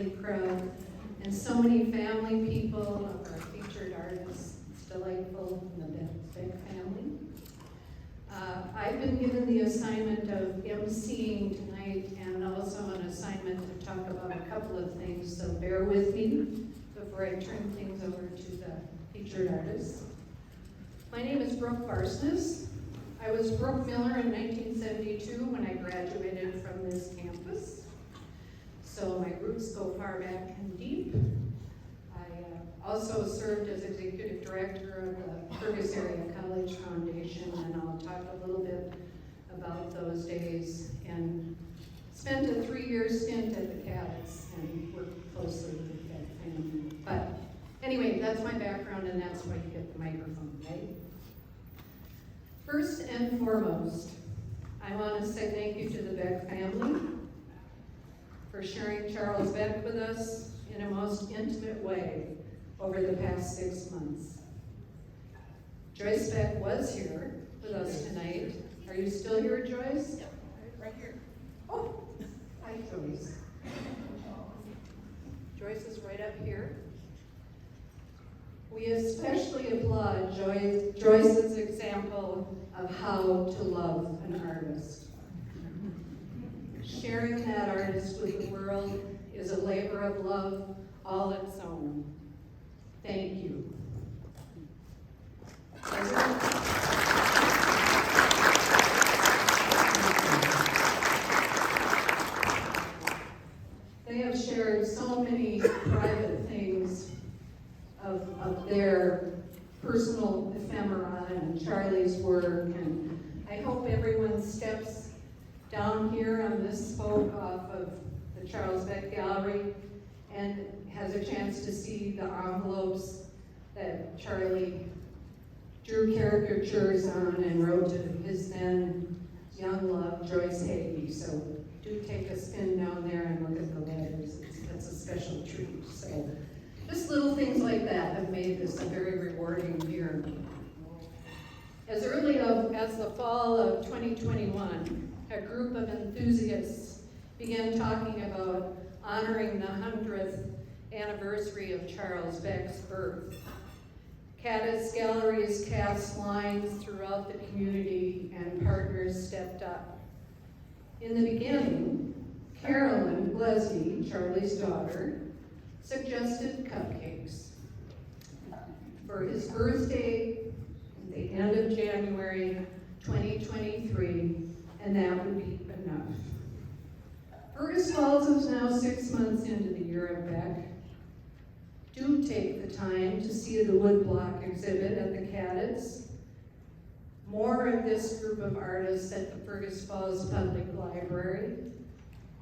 lovely crowd, and so many family people of our featured artists. It's delightful in the Beck family. I've been given the assignment of emceeing tonight and also an assignment to talk about a couple of things, so bear with me before I turn things over to the featured artists. My name is Brooke Barsness. I was Brooke Miller in 1972 when I graduated from this campus. So my roots go far back and deep. I also served as executive director of the Fergus Area College Foundation, and I'll talk a little bit about those days, and spent a 3-year stint at the Kaddatz and worked closely with that family. But anyway, that's my background, and that's why you get the microphone, right? First and foremost, I want to say thank you to the Beck family for sharing Charles Beck with us in a most intimate way over the past 6 months. Joyce Beck was here with us tonight. Are you still here, Joyce? Yep, right here. Oh, hi, Joyce. Joyce is right up here. We especially applaud Joyce's example of how to love an artist. Sharing that artist with the world is a labor of love all its own. Thank you. They have shared so many private things of their personal ephemera and Charlie's work, and I hope everyone steps down here on this spoke off of the Charles Beck Gallery and has a chance to see the envelopes that Charlie drew caricatures on and wrote to his then young love, Joyce Hagy. So do take a spin down there and look at the letters. It's a special treat. So just little things like that have made this a very rewarding year. As early as the fall of 2021, a group of enthusiasts began talking about honoring the 100th anniversary of Charles Beck's birth. Kaddatz galleries cast lines throughout the community and partners stepped up. In the beginning, Carolyn Glesby, Charlie's daughter, suggested cupcakes. For his birthday at the end of January 2023, and that would be enough. Fergus Falls is now 6 months into the Year of Beck. Do take the time to see the woodblock exhibit at the Kaddatz. More of this group of artists at the Fergus Falls Public Library,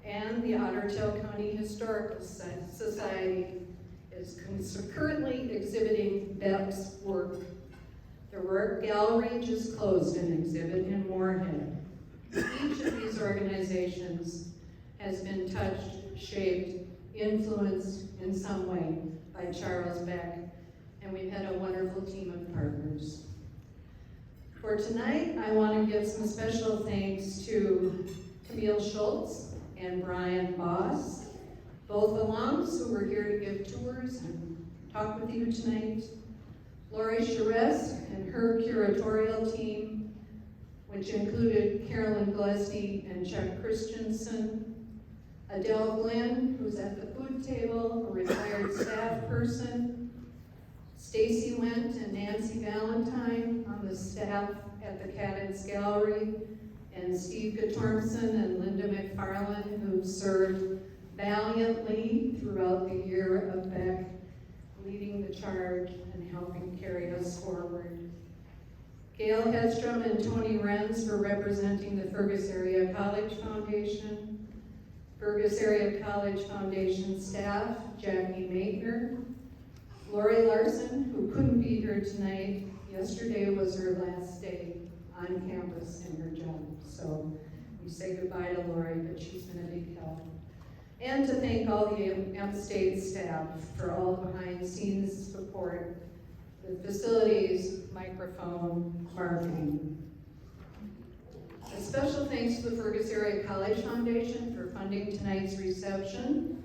and the Ottertail County Historical Society is currently exhibiting Beck's work. The Rourke Gallery just closed an exhibit in Moorhead. Each of these organizations has been touched, shaped, influenced in some way by Charles Beck, and we've had a wonderful team of partners. For tonight, I want to give some special thanks to Camille Schultz and Brian Boss, both alums who were here to give tours and talk with you tonight. Lori Charest and her curatorial team, which included Carolyn Glesby and Chuck Christianson. Adele Glenn, who's at the food table, a retired staff person. Stacy Went and Nancy Valentine on the staff at the Kaddatz Gallery, and Steve Guttormson and Linda McFarland, who served valiantly throughout the Year of Beck, leading the charge and helping carry us forward. Gail Hedstrom and Tony Renz for representing the Fergus Area College Foundation. Fergus Area College Foundation staff, Jackie Maitner. Lori Larson, who couldn't be here tonight. Yesterday was her last day on campus in her job. So we say goodbye to Lori, but she's been a big help. And to thank all the MState staff for all the behind-the-scenes support, the facilities, microphone, marketing. A special thanks to the Fergus Area College Foundation for funding tonight's reception.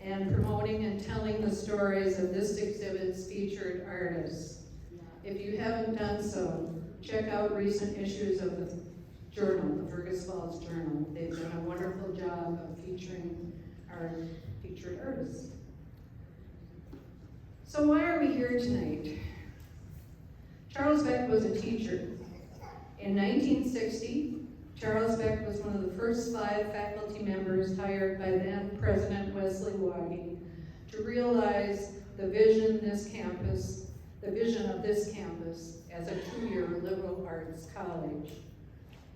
and promoting and telling the stories of this exhibit's featured artists. If you haven't done so, check out recent issues of the journal, the Fergus Falls Journal. They've done a wonderful job of featuring our featured artists. So why are we here tonight? Charles Beck was a teacher. In 1960, Charles Beck was one of the first 5 faculty members hired by then President Wesley Waggy to realize the vision of this campus as a 2-year liberal arts college.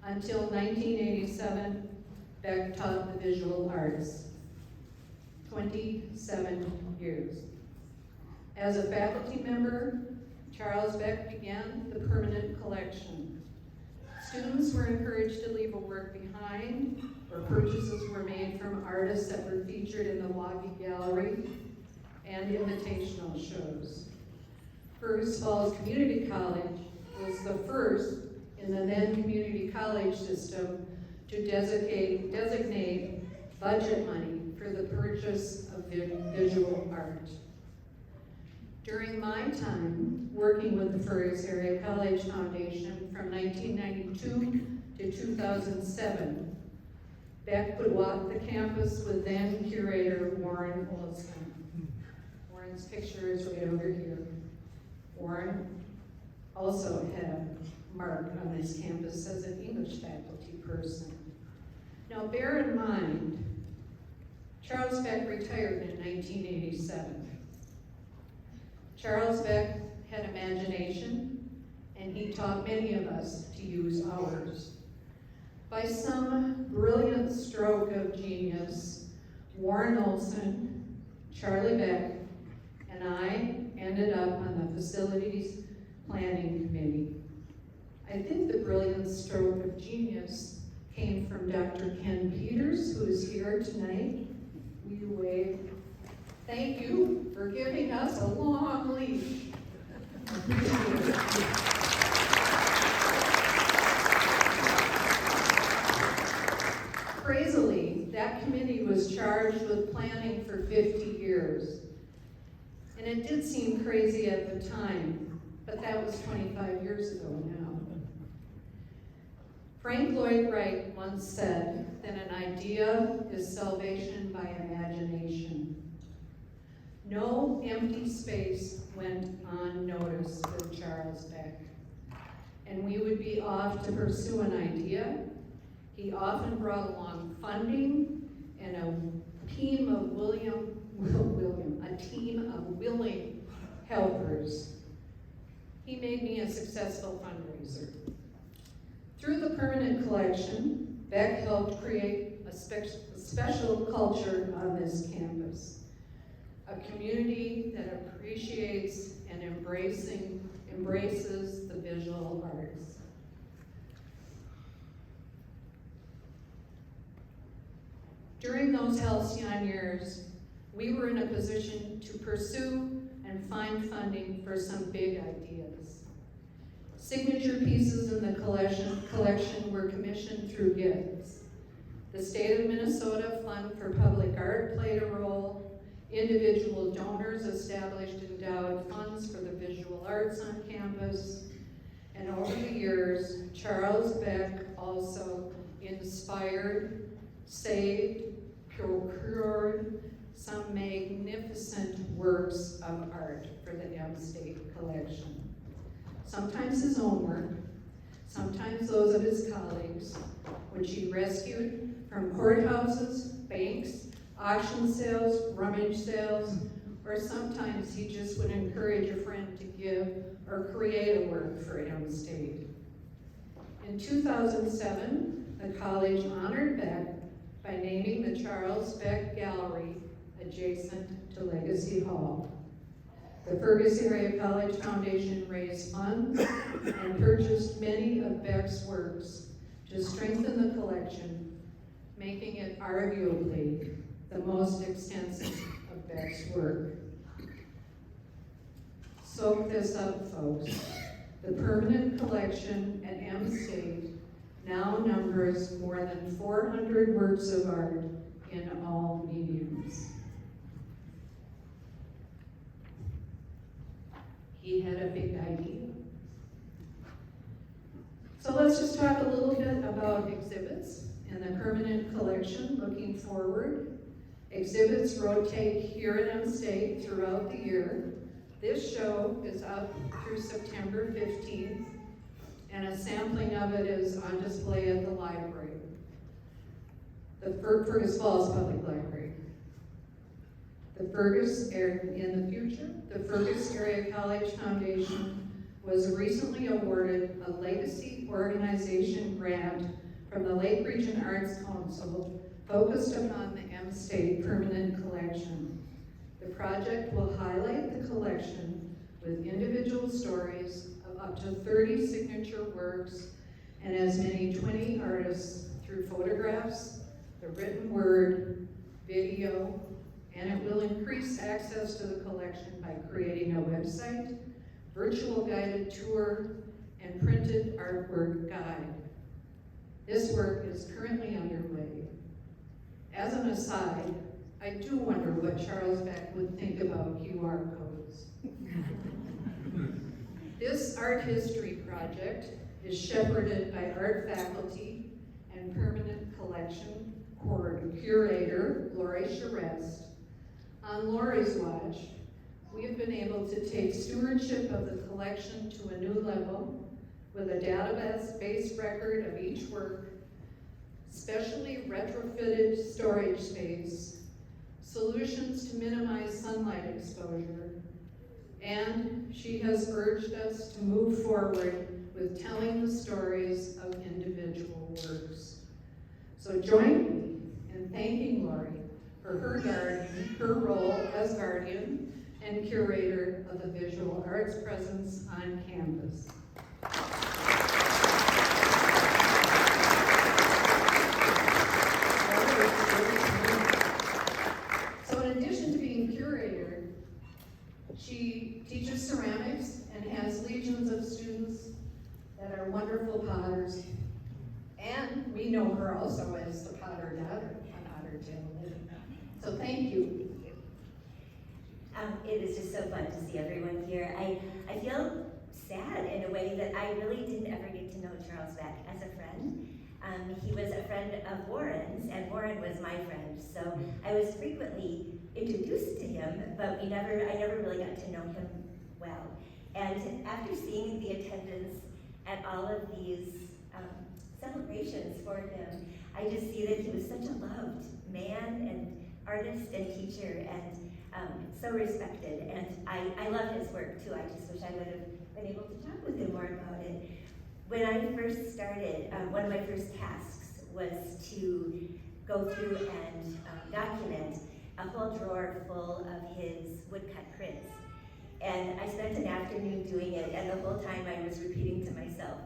Until 1987, Beck taught the visual arts. 27 years. As a faculty member, Charles Beck began the permanent collection. Students were encouraged to leave a work behind, or purchases were made from artists that were featured in the Waggy Gallery and invitational shows. Fergus Falls Community College was the first in the then community college system to designate budget money for the purchase of visual art. During my time working with the Fergus Area College Foundation from 1992 to 2007, Beck would walk the campus with then curator Warren Olson. Warren's picture is right over here. Warren also had a mark on this campus as an English faculty person. Now bear in mind, Charles Beck retired in 1987. Charles Beck had imagination, and he taught many of us to use ours. By some brilliant stroke of genius, Warren Olson, Charlie Beck, and I ended up on the Facilities Planning Committee. I think the brilliant stroke of genius came from Dr. Ken Peters, who is here tonight. Will you wave? Thank you for giving us a long leash. Crazily, that committee was charged with planning for 50 years. And it did seem crazy at the time, but that was 25 years ago now. Frank Lloyd Wright once said that an idea is salvation by imagination. No empty space went unnoticed with Charles Beck, and we would be off to pursue an idea. He often brought along funding and a team of willing helpers. He made me a successful fundraiser. Through the permanent collection, Beck helped create a special culture on this campus. A community that appreciates and embraces the visual arts. During those halcyon years, we were in a position to pursue and find funding for some big ideas. Signature pieces in the collection were commissioned through gifts. The State of Minnesota Fund for Public Art played a role. Individual donors established endowed funds for the visual arts on campus. And over the years, Charles Beck also inspired, saved, procured some magnificent works of art for the MState collection. Sometimes his own work, sometimes those of his colleagues, which he rescued from courthouses, banks, auction sales, rummage sales, or sometimes he just would encourage a friend to give or create a work for MState. In 2007, the college honored Beck by naming the Charles Beck Gallery adjacent to Legacy Hall. The Fergus Area College Foundation raised funds and purchased many of Beck's works to strengthen the collection, making it arguably the most extensive of Beck's work. Soak this up, folks. The permanent collection at MState now numbers more than 400 works of art in all mediums. he had a big idea. So let's just talk a little bit about exhibits and the permanent collection looking forward. Exhibits rotate here at MState throughout the year. This show is up through September 15th, and a sampling of it is on display at the library, the Fergus Falls Public Library. In the future, the Fergus Area College Foundation was recently awarded a legacy organization grant from the Lake Region Arts Council focused upon the MState permanent collection. The project will highlight the collection with individual stories of up to 30 signature works and as many 20 artists through photographs, the written word, video, and it will increase access to the collection by creating a website, virtual guided tour, and printed artwork guide. This work is currently underway. As an aside, I do wonder what Charles Beck would think about QR codes. This art history project is shepherded by art faculty and permanent collection curator Lori Charest. On Lori's watch, we have been able to take stewardship of the collection to a new level with a database-based record of each work, specially retrofitted storage space, solutions to minimize sunlight exposure, and she has urged us to move forward with telling the stories of individual works. So join me in thanking Lori for her role as guardian and curator of the visual arts presence on campus. So in addition to being curator, she teaches ceramics and has legions of students that are wonderful potters. And we know her also as the Potter Daughter on Otter Tail Living. So thank you. It is just so fun to see everyone here. I feel sad in a way that I really didn't ever get to know Charles Beck as a friend. He was a friend of Warren's, and Warren was my friend. So I was frequently introduced to him, but I never really got to know him well. And after seeing the attendance at all of these celebrations for him, I just see that he was such a loved man and artist and teacher, and so respected. And I love his work too. I just wish I would have been able to talk with him more about it. When I first started, one of my first tasks was to go through and document a whole drawer full of his woodcut prints. And I spent an afternoon doing it, and the whole time I was repeating to myself,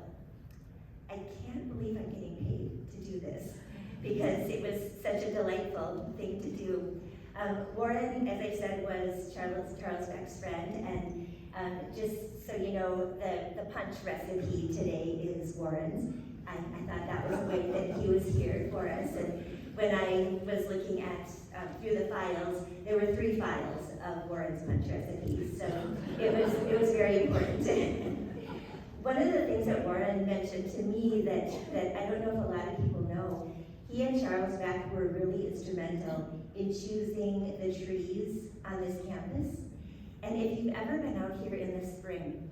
I can't believe I'm getting paid to do this, because it was such a delightful thing to do. Warren, as I said, was Charles Beck's friend, and just so you know, the punch recipe today is Warren's. I thought that was a way that he was here for us. And when I was looking at through the files, there were 3 files of Warren's punch recipes, so it was very important. One of the things that Warren mentioned to me that I don't know if a lot of people know, he and Charles Beck were really instrumental in choosing the trees on this campus. And if you've ever been out here in the spring,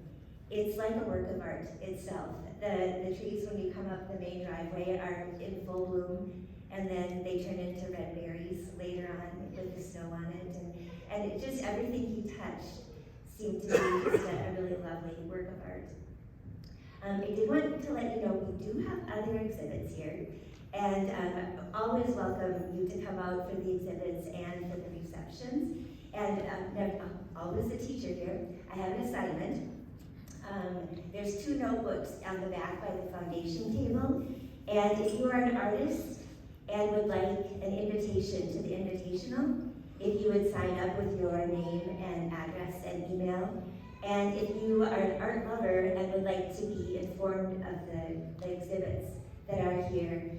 it's like a work of art itself. The trees, when you come up the main driveway, are in full bloom, and then they turn into red berries later on with the snow on it. And it just, everything he touched seemed to be just a really lovely work of art. I did want to let you know we do have other exhibits here, and always welcome you to come out for the exhibits and for the receptions. And I'm always a teacher here. I have an assignment. There's 2 notebooks on the back by the foundation table, and if you are an artist and would like an invitation to the invitational, if you would sign up with your name and address and email. And if you are an art lover and would like to be informed of the exhibits that are here,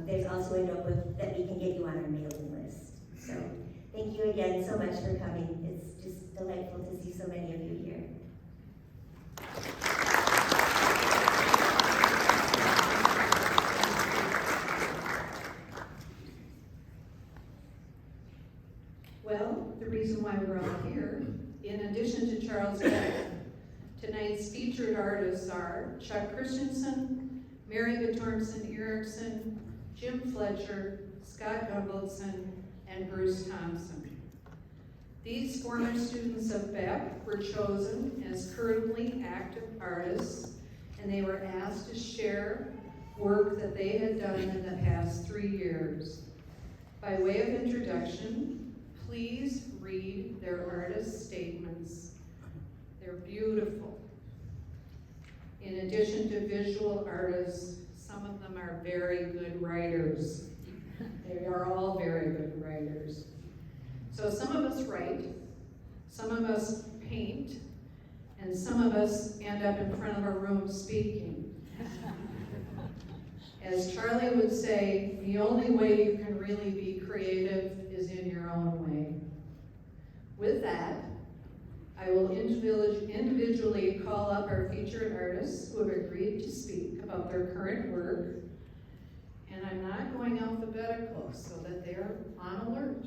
there's also a notebook that we can get you on our mailing list. So thank you again so much for coming. It's just delightful to see so many of you here. Well, the reason why we're all here, in addition to Charles Beck, tonight's featured artists are Chuck Christianson, Mary Guttormson-Erickson, Jim Fletcher, Scott Guttormson, and Bruce Thompson. These former students of Beck were chosen as currently active artists, and they were asked to share work that they had done in the past 3 years. By way of introduction, please read their artist statements. They're beautiful. In addition to visual artists, some of them are very good writers. They are all very good writers. So some of us write, some of us paint, and some of us end up in front of a room speaking. As Charlie would say, the only way you can really be creative is in your own way. With that, I will individually call up our featured artists who have agreed to speak about their current work, and I'm not going alphabetical so that they're on alert.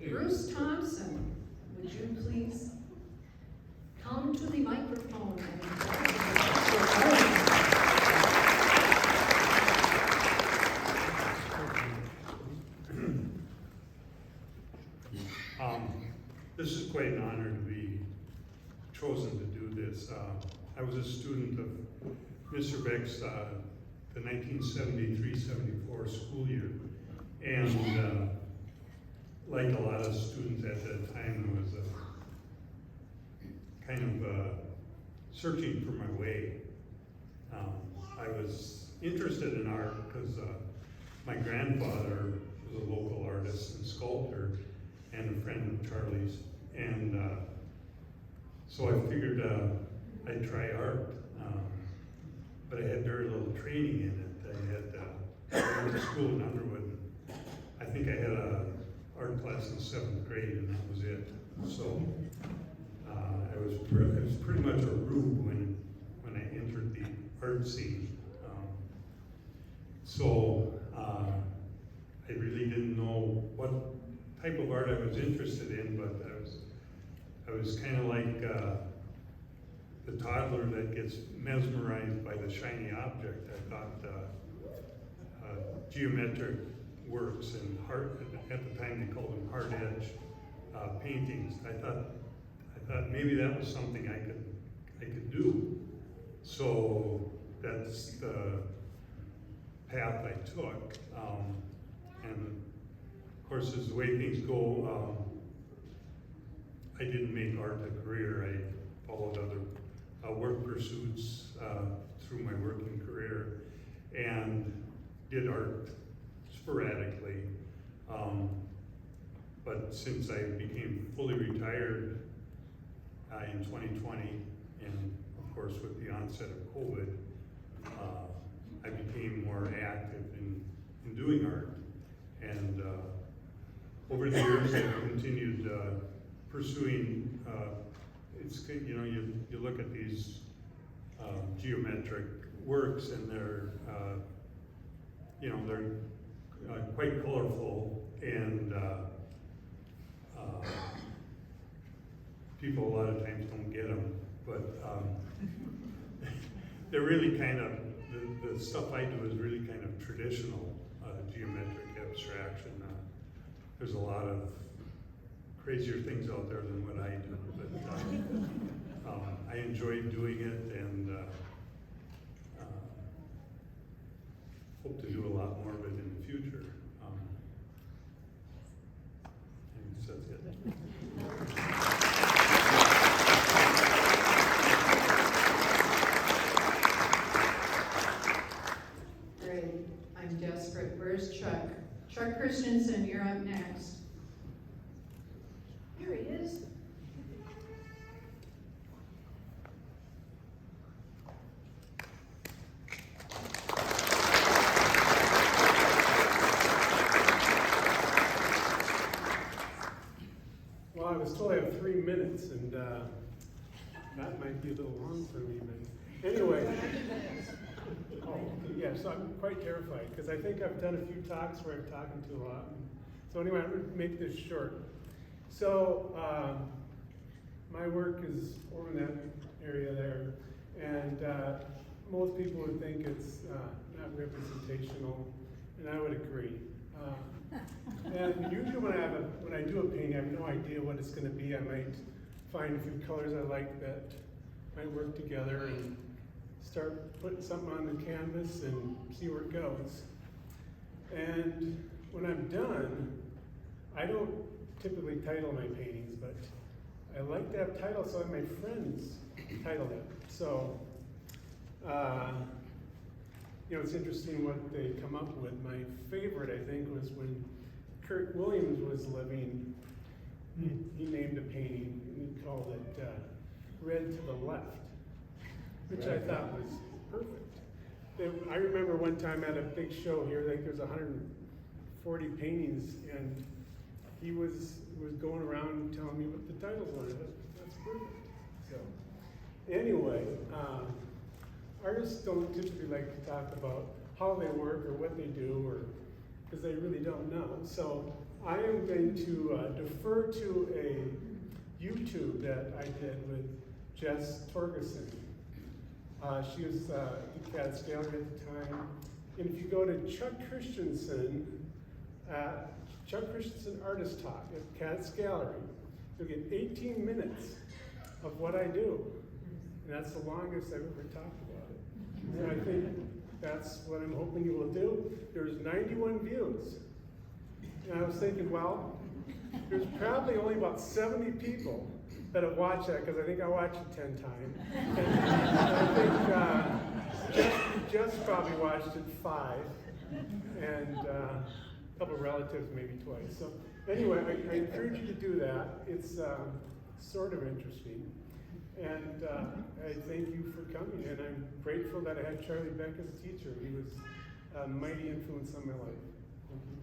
Bruce Thompson, would you please come to the microphone and This is quite an honor to be chosen to do this. I was a student of Mr. Beck's the 1973-74 school year, and like a lot of students at that time, I was kind of searching for my way. I was interested in art because my grandfather was a local artist and sculptor and a friend of Charlie's, and so I figured I'd try art, but I had very little training in it. I went to school in Underwood. I think I had an art class in 7th grade, and that was it. So I was pretty much a rube when I entered the art scene. So I really didn't know what type of art I was interested in, but I was kind of like the toddler that gets mesmerized by the shiny object. I thought geometric works and at the time they called them hard edge paintings. I thought maybe that was something I could do. So that's the path I took. And of course, as the way things go, I didn't make art a career. I followed other work pursuits through my working career and did art sporadically. But since I became fully retired in 2020, and of course with the onset of COVID, I became more active in doing art. And over the years, I've continued pursuing. You look at these geometric works, and they're quite colorful, and people a lot of times don't get them, but they're really kind of, the stuff I do is really kind of traditional geometric abstraction. There's a lot of crazier things out there than what I do, but I enjoy doing it, and hope to do a lot more of it in the future. I guess that's it. Great. I'm desperate. Where's Chuck? Chuck Christianson, you're up next. Here he is. Well, I was told I have 3 minutes, and That might be a little long for me, but anyway. Oh, yeah, so I'm quite terrified, because I think I've done a few talks where I'm talking too a lot. So anyway, I'm going to make this short. So, my work is over in that area there, and most people would think it's not representational, and I would agree. And usually when I do a painting, I have no idea what it's going to be. I might find a few colors I like that might work together and start putting something on the canvas and see where it goes. And when I'm done, I don't typically title my paintings, but I like to have titles so my friends title it. So, you know, it's interesting what they come up with. My favorite, I think, was when Kurt Williams was living. He named a painting, and he called it Red to the Left, which I thought was perfect. I remember one time at a big show here, like there's 140 paintings, and he was going around telling me what the titles were. That's perfect. So, anyway, artists don't typically like to talk about how they work or what they do, or because they really don't know. So I am going to defer to a YouTube that I did with Jess Torgerson. She was at the Kaddatz Gallery at the time. And if you go to Chuck Christianson Artist Talk at Kaddatz Gallery, you'll get 18 minutes of what I do. And that's the longest I've ever talked about it. And I think that's what I'm hoping you will do. There's 91 views. And I was thinking, well, there's probably only about 70 people that have watched that, because I think I watched it 10 times. And I think Jess probably watched it 5, and a couple of relatives maybe twice. So anyway, I encourage you to do that. It's sort of interesting. And I thank you for coming, and I'm grateful that I had Charlie Beck as a teacher. He was a mighty influence on my life. Thank you.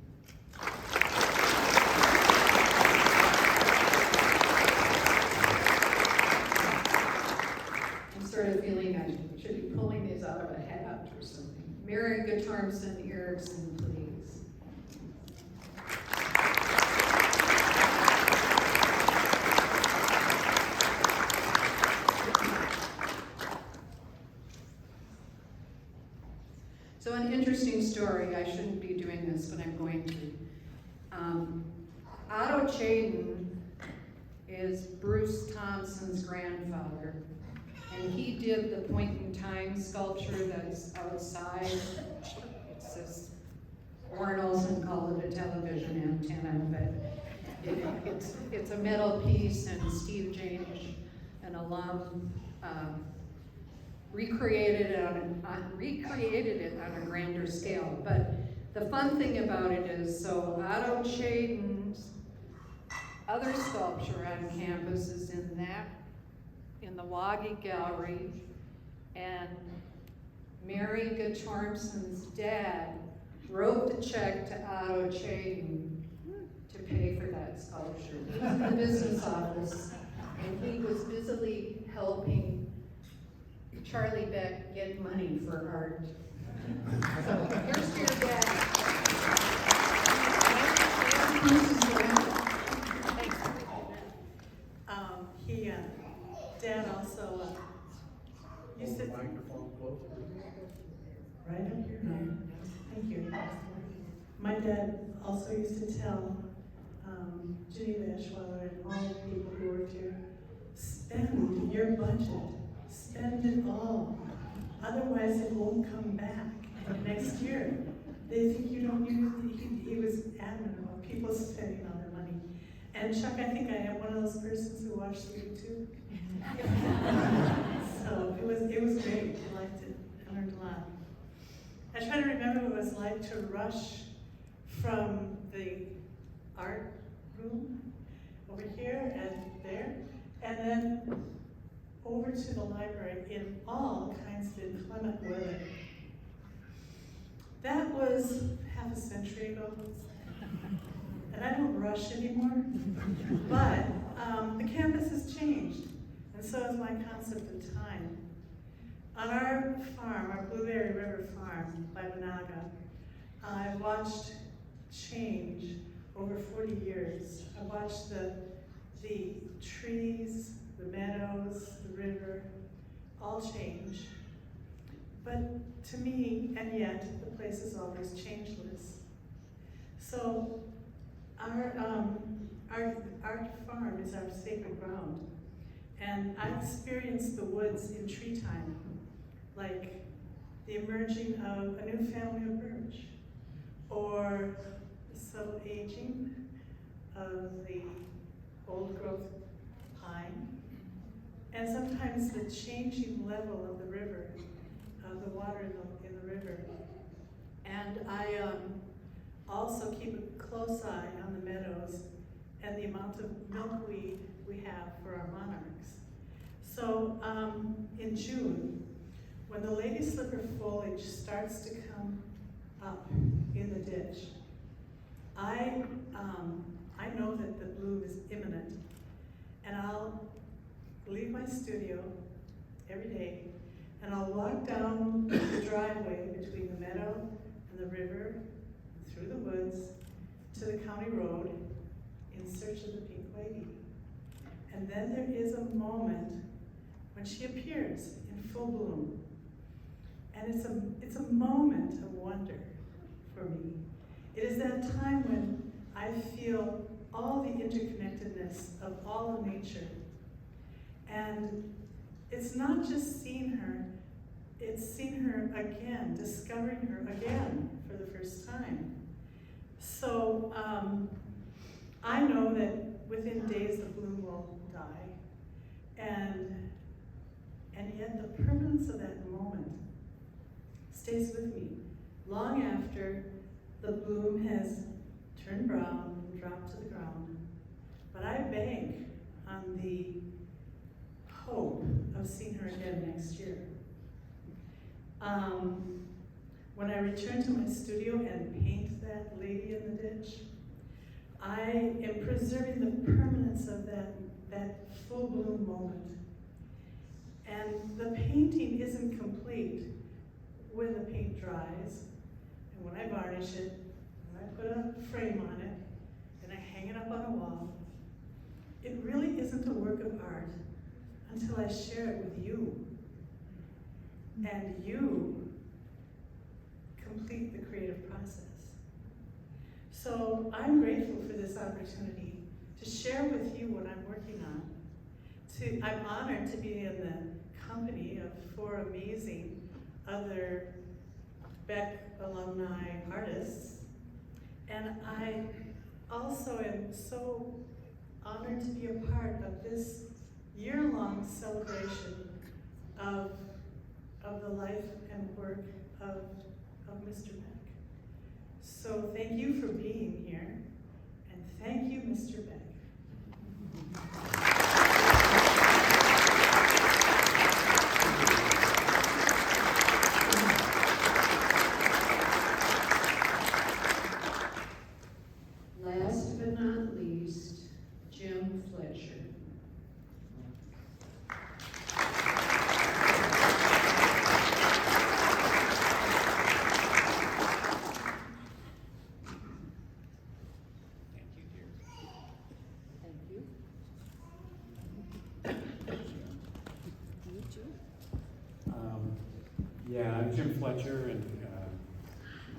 I'm sort of feeling I should be pulling these out of a hat or something. Mary Guttormson-Erickson, please. So an interesting story, I shouldn't be doing this, but I'm going to. Otto Chaden is Bruce Thompson's grandfather, and he did the point in time sculpture that's outside. It says, Warren Olson called it a television antenna, but it's a metal piece, and Steve Janish, an alum, recreated it on a grander scale. But the fun thing about it is, so Otto Chaden's other sculpture on campus is in the Waggy Gallery, and Mary Guttormson's dad wrote the check to Otto Chaden to pay for that sculpture. He was in the business office, and he was busily helping Charlie Beck get money for art. So here's to your dad. Dad also used to. Microphone closer. Right up here. No. Thank you. My dad also used to tell Geneva Eschweiler and all the people who worked here, spend your budget, spend it all. Otherwise, it won't come back next year. They think you don't use it. He was adamant about people spending all their money. And Chuck, I think I am one of those persons who watched the YouTube. So it was great. I liked it. I learned a lot. I try to remember what it was like to rush from the art room over here and there, and then over to the library in all kinds of inclement weather. That was half a century ago, and I don't rush anymore. But the campus has changed, and so is my concept of time. On our farm, our Blueberry River farm by Monaga, I've watched change over 40 years. I've watched the trees, the meadows, the river, all change. But to me, and yet, the place is always changeless. So our farm is our sacred ground. And I experienced the woods in tree time, like the emerging of a new family of birch, or the subtle aging of the old growth pine, and sometimes the changing level of the river, of the water in the river. And I also keep a close eye on the meadows and the amount of milkweed we have for our monarchs. So in June, when the lady slipper foliage starts to come up in the ditch, I know that the bloom is imminent, and I'll leave my studio every day, and I'll walk down the driveway between the meadow and the river, through the woods, to the county road, in search of the pink lady. And then there is a moment when she appears in full bloom. And it's a moment of wonder for me. It is that time when I feel all the interconnectedness of all of nature. And it's not just seeing her, it's seeing her again, discovering her again for the first time. So I know that within days the bloom will die. And yet the permanence of that moment stays with me long after the bloom has turned brown and dropped to the ground. But I bank on the hope of seeing her again next year. When I return to my studio and paint that lady in the ditch, I am preserving the permanence of that full bloom moment. And the painting isn't complete when the paint dries, and when I varnish it, and I put a frame on it, and I hang it up on a wall. It really isn't a work of art until I share it with you. And you complete the creative process. So I'm grateful for this opportunity to share with you what I'm working on. I'm honored to be in the company of 4 amazing other Beck alumni artists. And I also am so honored to be a part of this year-long celebration of the life and work of Mr. Beck. So thank you for being here, and thank you, Mr. Beck. Last but not least, Jim Fletcher. Yeah, I'm Jim Fletcher, and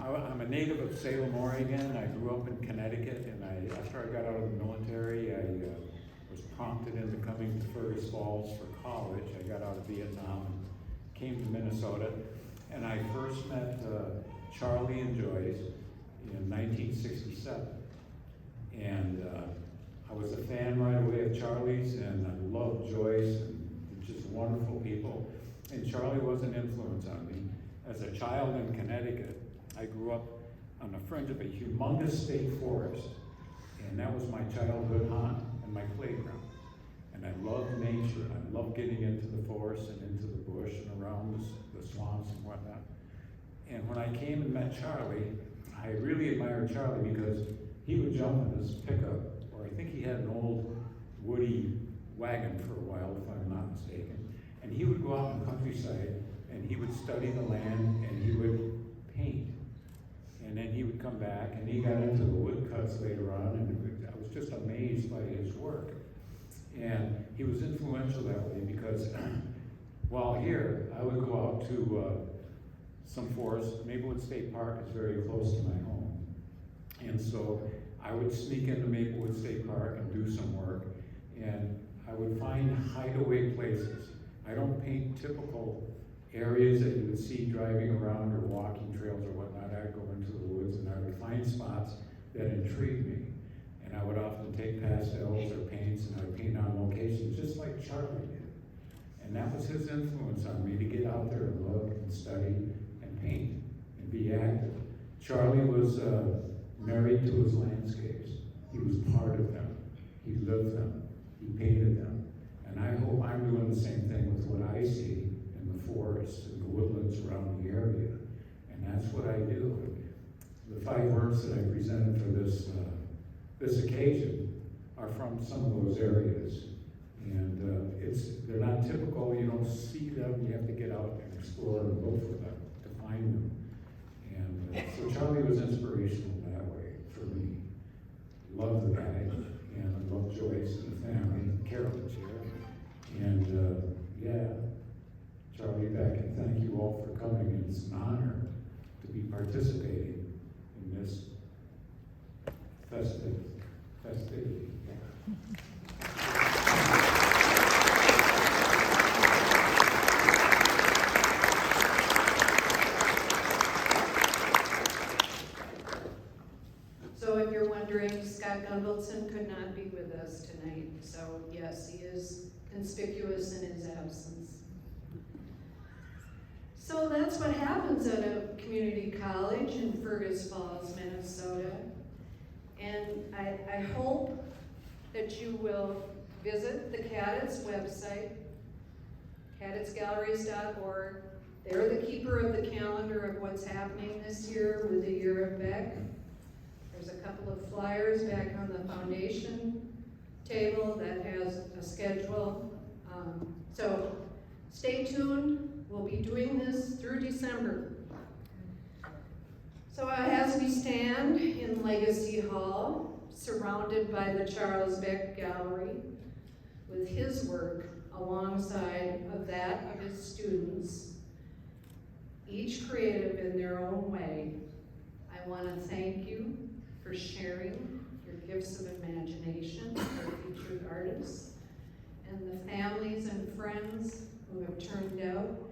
I'm a native of Salem, Oregon. I grew up in Connecticut, and after I got out of the military, I was prompted into coming to Fergus Falls for college. I got out of Vietnam and came to Minnesota, and I first met Charlie and Joyce in 1967. And I was a fan right away of Charlie's, and I loved Joyce, and just wonderful people. And Charlie was an influence on me. As a child in Connecticut, I grew up on the fringe of a humongous state forest, and that was my childhood haunt and my playground. And I loved nature. I loved getting into the forest and into the bush and around the swamps and whatnot. And when I came and met Charlie, I really admired Charlie because he would jump in his pickup, or I think he had an old Woody wagon for a while, if I'm not mistaken. And he would go out in the countryside, and he would study the land, and he would paint. And then he would come back, and he got into the woodcuts later on, and I was just amazed by his work. And he was influential that way because while here, I would go out to some forest. Maplewood State Park is very close to my home. And so I would sneak into Maplewood State Park and do some work. And I would find hideaway places. I don't paint typical areas that you would see driving around or walking trails or whatnot. I'd go into the woods and I would find spots that intrigued me. And I would often take pastels or paints and I'd paint on locations just like Charlie did. And that was his influence on me to get out there and look and study and paint and be active. Charlie was married to his landscapes. He was part of them. He lived them. He painted them. And I hope I'm doing the same thing with what I see in the forests and the woodlands around the area. And that's what I do. The 5 works that I presented for this this occasion are from some of those areas. And they're not typical, you don't see them, you have to get out and explore and look for them to find them. And so Charlie was inspirational that way for me. Love the guy, and I love Joyce and the family, Carolyn's here. And yeah, Charlie Beck, and thank you all for coming. It's an honor to be participating in this festivity. So if you're wondering, Scott Guttormson could not be with us tonight. So yes, he is conspicuous in his absence. So that's what happens at a community college in Fergus Falls, Minnesota. And I hope that you will visit the Kaddatz website, kaddatzgalleries.org. They're the keeper of the calendar of what's happening this year with A Year of Beck. There's a couple of flyers back on the foundation table that has a schedule. So stay tuned. We'll be doing this through December. So as we stand in Legacy Hall, surrounded by the Charles Beck Gallery, with his work alongside of that of his students, each creative in their own way, I want to thank you for sharing your gifts of imagination for featured artists, and the families and friends who have turned out.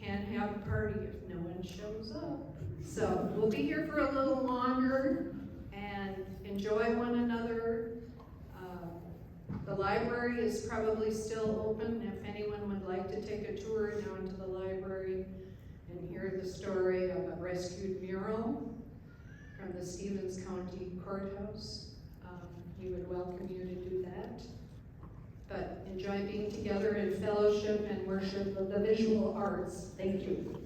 Can't have a party if no one shows up. So we'll be here for a little longer and enjoy one another. The library is probably still open if anyone would like to take a tour down to the library and hear the story of a rescued mural from the Stevens County Courthouse. We would welcome you to do that. But enjoy being together in fellowship and worship of the visual arts. Thank you.